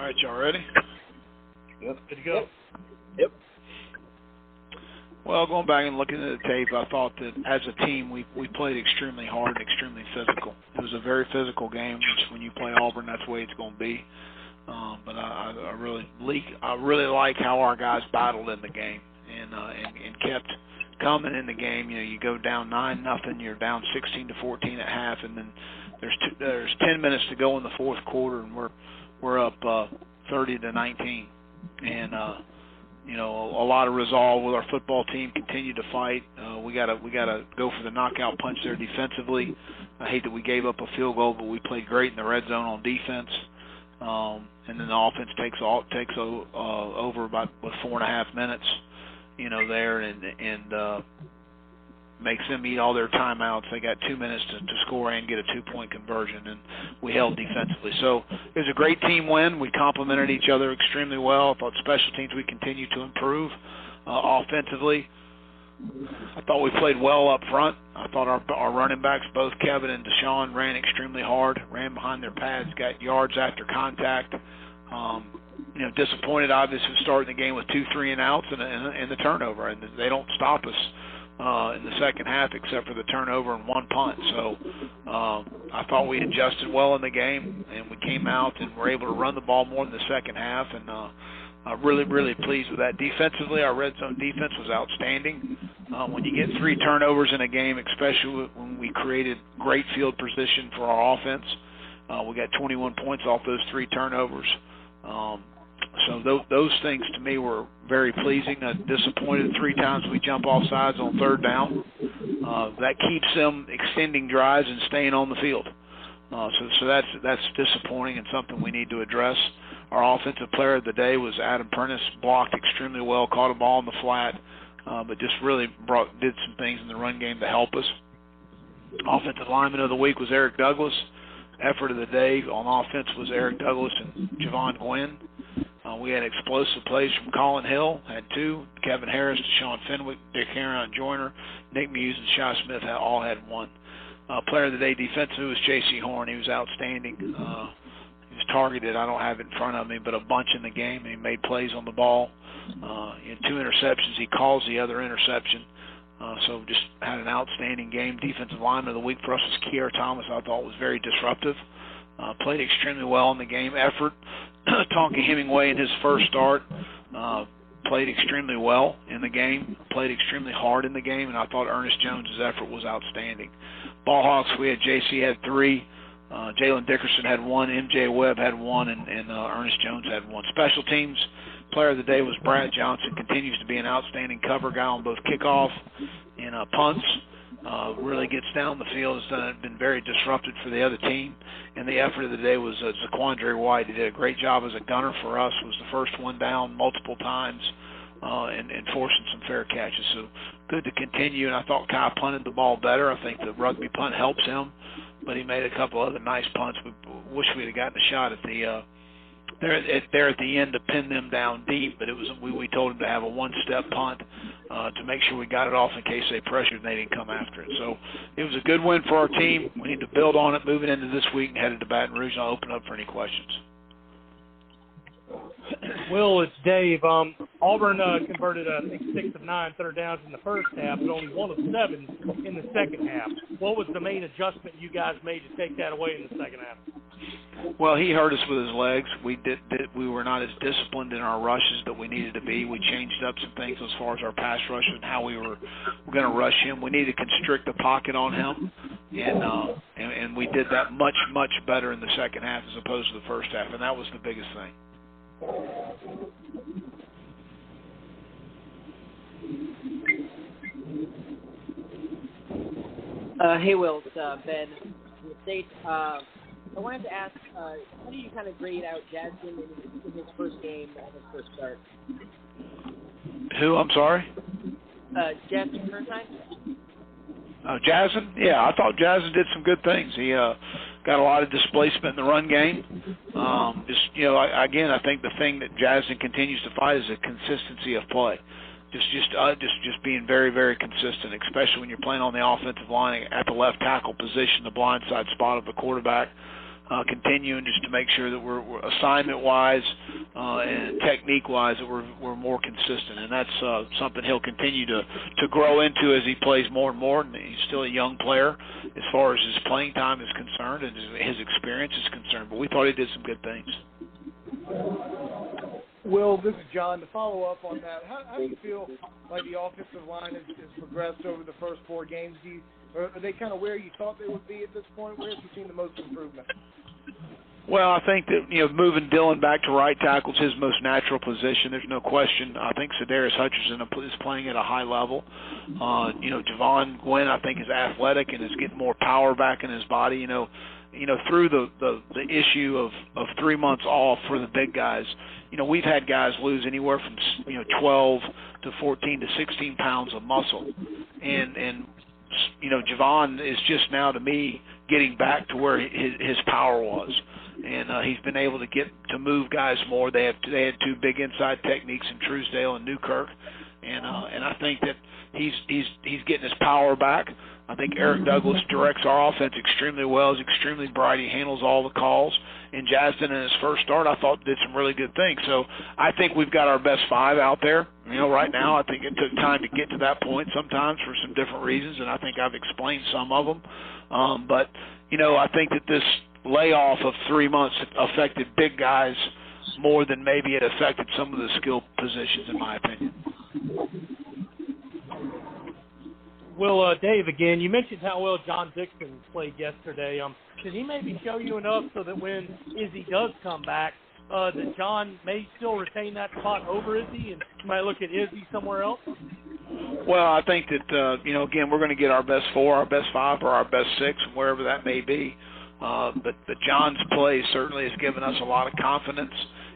right, y'all ready? Yep. Good to go. Yep. Well, going back and looking at the tape, I thought that as a team we played extremely hard and extremely physical. It was a very physical game, which when you play Auburn, that's the way it's going to be. But I really like how our guys battled in the game and kept coming in the game. You know, you go down 9-0, you're down 16-14 at half, and then there's 10 minutes to go in the fourth quarter, and we're up 30-19, and you know, a lot of resolve with our football team. Continued to fight. We gotta go for the knockout punch there defensively. I hate that we gave up a field goal, but we played great in the red zone on defense. And then the offense takes over about with 4.5 minutes, you know, there, and makes them eat all their timeouts. They got 2 minutes to score and get a 2-point conversion, and we held defensively. So it was a great team win. We complemented each other extremely well. I thought special teams we continued to improve offensively. I thought we played well up front. I thought our running backs, both Kevin and Deshaun, ran extremely hard, ran behind their pads, got yards after contact. You know, disappointed obviously starting the game with 2 3-and-outs and the turnover, and they don't stop us in the second half except for the turnover and 1 punt. So I thought we adjusted well in the game, and we came out and were able to run the ball more in the second half, and I'm really pleased with that. Defensively, our red zone defense was outstanding. When you get 3 turnovers in a game, especially when we created great field position for our offense, we got 21 points off those 3 turnovers. So those things to me were very pleasing. Disappointed 3 times we jump off sides on 3rd down. That keeps them extending drives and staying on the field. So that's disappointing and something we need to address. Our offensive player of the day was Adam Prentice. Blocked extremely well, caught a ball in the flat, but just really did some things in the run game to help us. Offensive lineman of the week was Eric Douglas. Effort of the day on offense was Eric Douglas and Javon Gwynn. We had explosive plays from Colin Hill, had 2. Kevin Harris, Deshaun Fenwick, Dick Herron Joyner, Nick Muse, and Shy Smith all had 1. Player of the day defensively was J.C. Horn. He was outstanding. He was targeted. I don't have it in front of me, but a bunch in the game. He made plays on the ball. He had 2 interceptions. He calls the other interception. So just had an outstanding game. Defensive lineman of the week for us was Kier Thomas. I thought was very disruptive. Played extremely well in the game. Effort. Tonka Hemingway in his first start played extremely well in the game. Played extremely hard in the game, and I thought Ernest Jones' effort was outstanding. Ball Hawks, we had JC had 3. Jalen Dickerson had 1. MJ Webb had 1, and Ernest Jones had 1. Special teams. Player of the day was Brad Johnson. Continues to be an outstanding cover guy on both kickoff and punts. Really gets down the field. Has been very disruptive for the other team. And the effort of the day was Zaquandre White. He did a great job as a gunner for us. Was the first one down multiple times and forcing some fair catches. So good to continue. And I thought Kai punted the ball better. I think the rugby punt helps him. But he made a couple other nice punts. We wish we'd have gotten a shot at the there at the end to pin them down deep, but it was we told them to have a 1-step punt to make sure we got it off in case they pressured and they didn't come after it. So it was a good win for our team. We need to build on it moving into this week and headed to Baton Rouge. I'll open up for any questions. Will, it's Dave. Auburn converted, I think, 6 of 9 third downs in the first half, but only 1 of 7 in the second half. What was the main adjustment you guys made to take that away in the second half? Well, he hurt us with his legs. We were not as disciplined in our rushes that we needed to be. We changed up some things as far as our pass rush and how we were going to rush him. We needed to constrict the pocket on him, and we did that much better in the second half as opposed to the first half, and that was the biggest thing. Hey, Will, it's Ben from the States. I wanted to ask, how do you kind of grade out Jasmine in his first game and his first start? Who? I'm sorry? Jasmine Bernstein? Jasmine? Yeah, I thought Jasmine did some good things. He got a lot of displacement in the run game. Again, I think the thing that Jasmine continues to fight is a consistency of play. Just being very, very consistent, especially when you're playing on the offensive line at the left tackle position, the blind side spot of the quarterback. continuing just to make sure that we're assignment-wise and technique-wise that we're more consistent, and that's something he'll continue to grow into as he plays more and more. And he's still a young player as far as his playing time is concerned and his experience is concerned. But we thought he did some good things. Will, this is John. To follow up on that, how do you feel like the offensive line has progressed over the first 4 games? Are they kind of where you thought they would be at this point? Where have you seen the most improvement? Well, I think that, moving Dillon back to right tackle is his most natural position. There's no question. I think Cedarius Hutchinson is playing at a high level. Javon Gwynn, I think, is athletic and is getting more power back in his body. Through the issue of 3 months off for the big guys, we've had guys lose anywhere from 12 to 14 to 16 pounds of muscle, and Javon is just now, to me, getting back to where his power was, and he's been able to move guys more. They had 2 big inside techniques in Truesdale and Newkirk, and I think that he's getting his power back. I think Eric Douglas directs our offense extremely well. He's extremely bright. He handles all the calls. And Jasden, in his first start, I thought did some really good things. So I think we've got our best 5 out there. Right now, I think it took time to get to that point sometimes for some different reasons, and I think I've explained some of them. But I think that this layoff of 3 months affected big guys more than maybe it affected some of the skill positions, in my opinion. Well, Dave, again, you mentioned how well John Dixon played yesterday. Did he maybe show you enough so that when Izzy does come back, that John may still retain that spot over Izzy and you might look at Izzy somewhere else? Well, I think that, again, we're going to get our best 4, our best 5, or our best 6, wherever that may be. But John's play certainly has given us a lot of confidence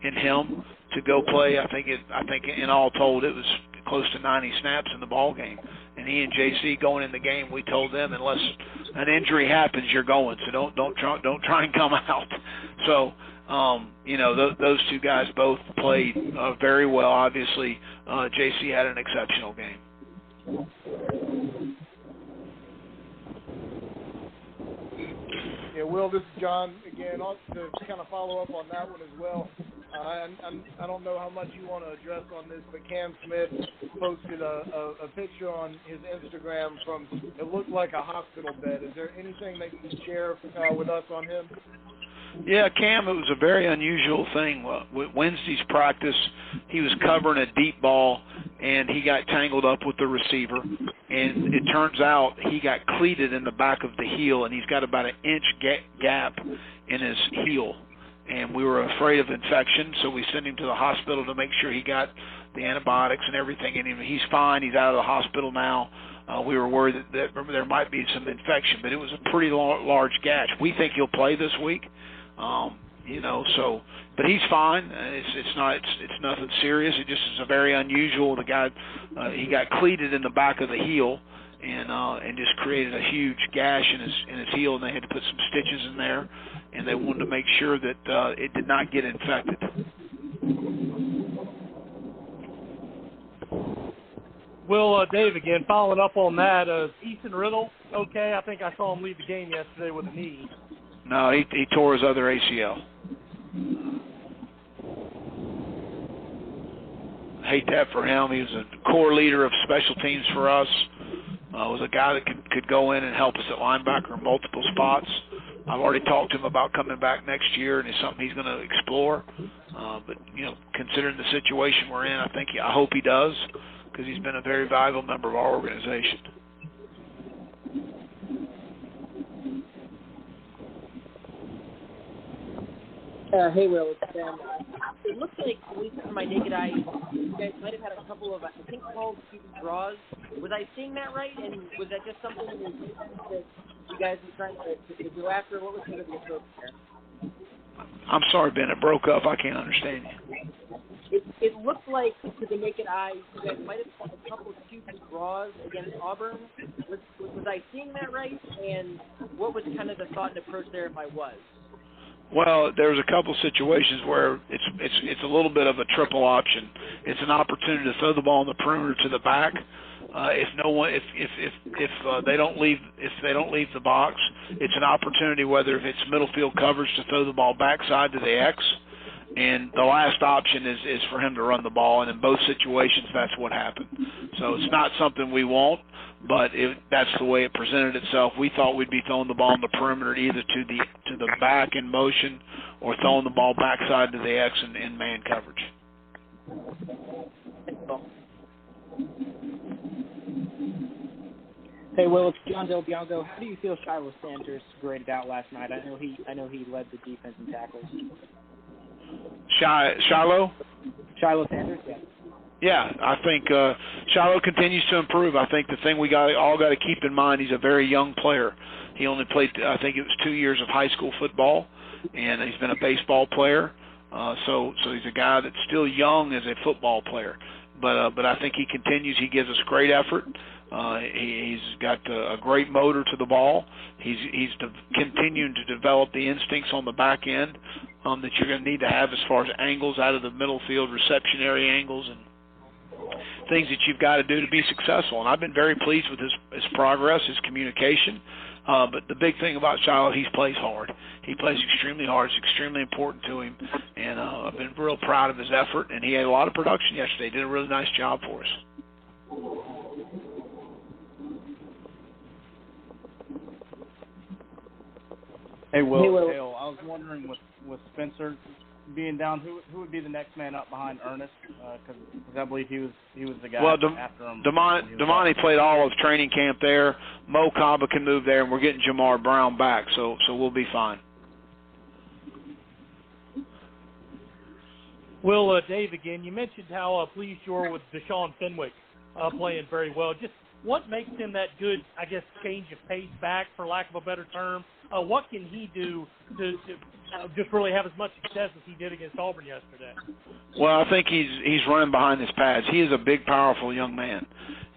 in him to go play. I think in all told, it was close to 90 snaps in the ball game. And he and JC going in the game, we told them unless an injury happens, you're going. So don't try and come out. So those 2 guys both played very well. Obviously, JC had an exceptional game. Yeah, Will, this is John again. To kind of follow up on that one as well. I don't know how much you want to address on this, but Cam Smith posted a picture on his Instagram from, it looked like a hospital bed. Is there anything that you can share with us on him? Yeah, Cam, it was a very unusual thing. Wednesday's practice, he was covering a deep ball, and he got tangled up with the receiver. And it turns out he got cleated in the back of the heel, and he's got about an inch gap in his heel. And we were afraid of infection, so we sent him to the hospital to make sure he got the antibiotics and everything. And he's fine. He's out of the hospital now. We were worried that there might be some infection, but it was a pretty large gash. We think he'll play this week, but he's fine. It's nothing serious. It just is a very unusual. The guy, he got cleated in the back of the heel, and just created a huge gash in his heel, and they had to put some stitches in there, and they wanted to make sure that it did not get infected. Well, Dave, again, following up on that, Ethan Riddle, okay? I think I saw him leave the game yesterday with a knee. No, he tore his other ACL. I hate that for him. He was a core leader of special teams for us. Was a guy that could go in and help us at linebacker in multiple spots. I've already talked to him about coming back next year, and it's something he's going to explore. But considering the situation we're in, I hope he does, because he's been a very valuable member of our organization. Hey, Will, it's Ben. It looks like, at least from my naked eye, you guys might have had a couple of, called draws. Was I seeing that right? And was that just something that you guys were trying to go after? What was the approach there? I'm sorry, Ben. It broke up. I can't understand you. It looked like, to the naked eye, you guys might have had a couple of stupid draws against Auburn. Was I seeing that right? And what was kind of the thought and approach there if I was? Well, there's a couple situations where it's a little bit of a triple option. It's an opportunity to throw the ball in the perimeter to the back, If they don't leave the box, it's an opportunity, whether if it's middle field coverage, to throw the ball backside to the X, and the last option is for him to run the ball. And in both situations, that's what happened. So it's not something we want, but that's the way it presented itself. We thought we'd be throwing the ball on the perimeter, either to the back in motion, or throwing the ball backside to the X in man coverage. Hey, Will, it's John Del Bianco. How do you feel Shiloh Sanders graded out last night? I know he led the defense in tackles. Shiloh Sanders, yeah. Yeah, I think Shiloh continues to improve. I think the thing we all got to keep in mind, he's a very young player. He only played, I think it was 2 years of high school football, and he's been a baseball player. So he's a guy that's still young as a football player. But I think he continues. He gives us great effort. He's got a great motor to the ball. He's continuing to develop the instincts on the back end that you're going to need to have as far as angles out of the middle field, receptionary angles, and things that you've got to do to be successful. And I've been very pleased with his progress, his communication. But the big thing about Shiloh, he plays hard. He plays extremely hard. It's extremely important to him. And I've been real proud of his effort. And he had a lot of production yesterday. He did a really nice job for us. Hey, Will. I was wondering, with Spencer being down, who would be the next man up behind Ernest? Because I believe he was the guy after him. Damani played all of training camp there. Mo Kaba can move there, and we're getting Jamar Brown back, so we'll be fine. Will, Dave again, you mentioned how pleased you were with Deshaun Fenwick playing very well. Just what makes him that good, I guess, change of pace back, for lack of a better term? What can he do to just really have as much success as he did against Auburn yesterday? Well, I think he's running behind his pads. He is a big, powerful young man.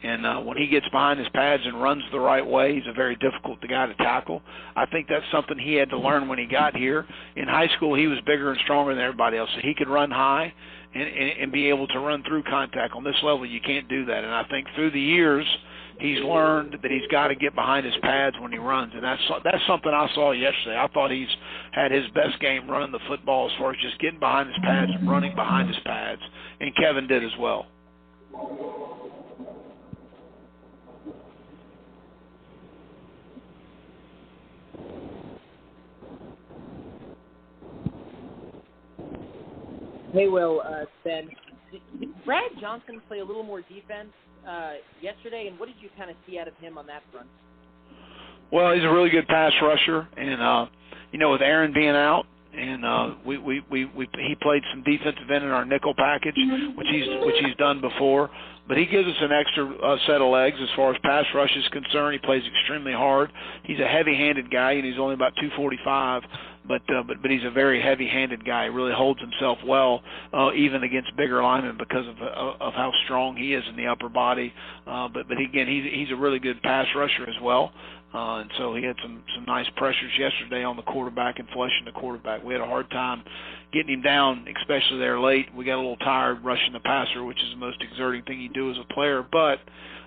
And when he gets behind his pads and runs the right way, he's a very difficult guy to tackle. I think that's something he had to learn when he got here. In high school, he was bigger and stronger than everybody else, so he could run high and be able to run through contact. On this level, you can't do that. And I think through the years, he's learned that he's got to get behind his pads when he runs, and that's something I saw yesterday. I thought he's had his best game running the football as far as just getting behind his pads and running behind his pads, and Kevin did as well. Hey, Will, Ben, did Brad Johnson play a little more defense yesterday, and what did you kind of see out of him on that front? Well, he's a really good pass rusher, and with Aaron being out, and he played some defensive end in our nickel package, which he's done before. But he gives us an extra set of legs as far as pass rush is concerned. He plays extremely hard. He's a heavy-handed guy, and he's only about 245. But he's a very heavy-handed guy. He really holds himself well, even against bigger linemen, because of how strong he is in the upper body. But again, he's a really good pass rusher as well. And so he had some nice pressures yesterday on the quarterback and flushing the quarterback. We had a hard time getting him down, especially there late. We got a little tired rushing the passer, which is the most exerting thing you do as a player. But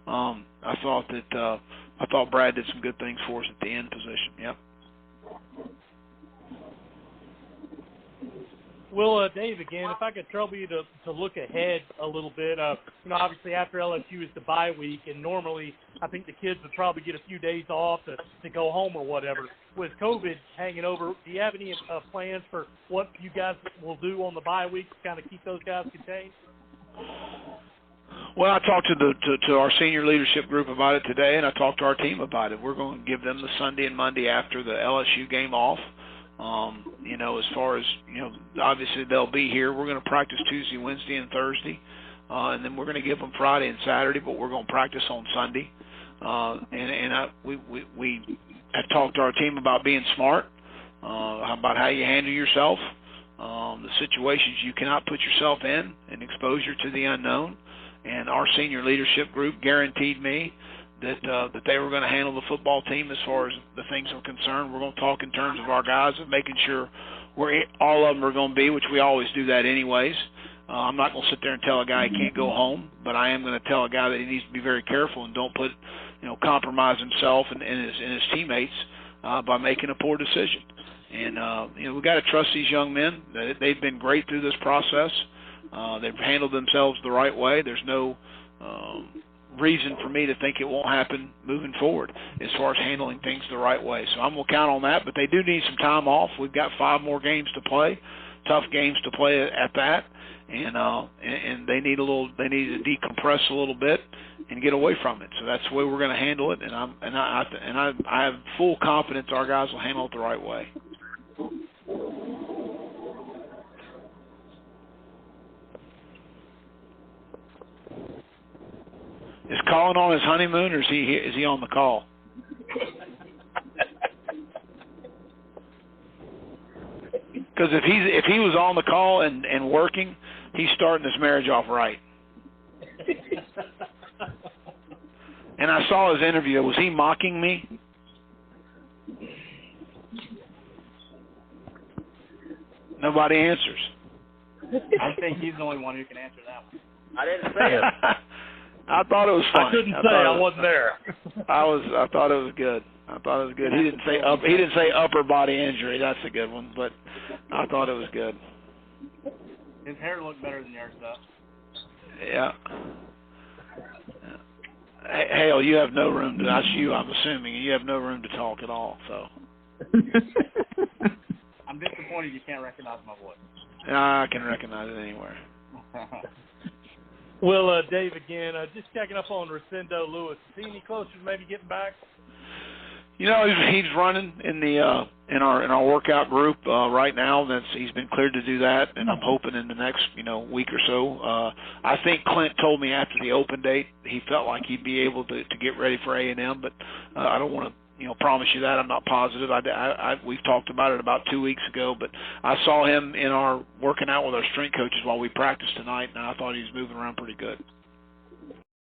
I thought Brad did some good things for us at the end position. Yep. Well, Dave, again, if I could trouble you to look ahead a little bit. Obviously after LSU is the bye week, and normally I think the kids would probably get a few days off to go home or whatever. With COVID hanging over, do you have any plans for what you guys will do on the bye week to kind of keep those guys contained? Well, I talked to our senior leadership group about it today, and I talked to our team about it. We're going to give them the Sunday and Monday after the LSU game off. As far as, obviously they'll be here. We're going to practice Tuesday, Wednesday, and Thursday. And then we're going to give them Friday and Saturday, but we're going to practice on Sunday. We have talked to our team about being smart, about how you handle yourself, the situations you cannot put yourself in, and exposure to the unknown. And our senior leadership group guaranteed me that they were going to handle the football team as far as the things are concerned. We're going to talk in terms of our guys and making sure all of them are going to be, which we always do that anyways. I'm not going to sit there and tell a guy he can't go home, but I am going to tell a guy that he needs to be very careful and don't put, compromise himself and his teammates by making a poor decision. And we've got to trust these young men. They've been great through this process. They've handled themselves the right way. There's no reason for me to think it won't happen moving forward as far as handling things the right way. So I'm going to count on that, but they do need some time off. We've got 5 more games to play, tough games to play at that, and they need to decompress a little bit and get away from it. So that's the way we're going to handle it, and I have full confidence our guys will handle it the right way. Is Colin on his honeymoon, or is he on the call? Because if he was on the call and working, he's starting this marriage off right. And I saw his interview. Was he mocking me? Nobody answers. I think he's the only one who can answer that one. I didn't say it. I thought it was funny. I couldn't say I wasn't there. I thought it was good. He didn't say upper body injury. That's a good one, but I thought it was good. His hair looked better than yours, though. Yeah. Hale, you have no room to. That's you. I'm assuming you have no room to talk at all. So. I'm disappointed you can't recognize my voice. I can recognize it anywhere. Well, Dave, again, just checking up on Rosendo Lewis. Is he any closer to maybe getting back? He's running in the in our workout group right now. He's been cleared to do that, and I'm hoping in the next week or so. I think Clint told me after the open date he felt like he'd be able to get ready for A&M, but I don't want to promise you that. I'm not positive. We've talked about it about 2 weeks ago, but I saw him in our working out with our strength coaches while we practiced tonight, and I thought he was moving around pretty good.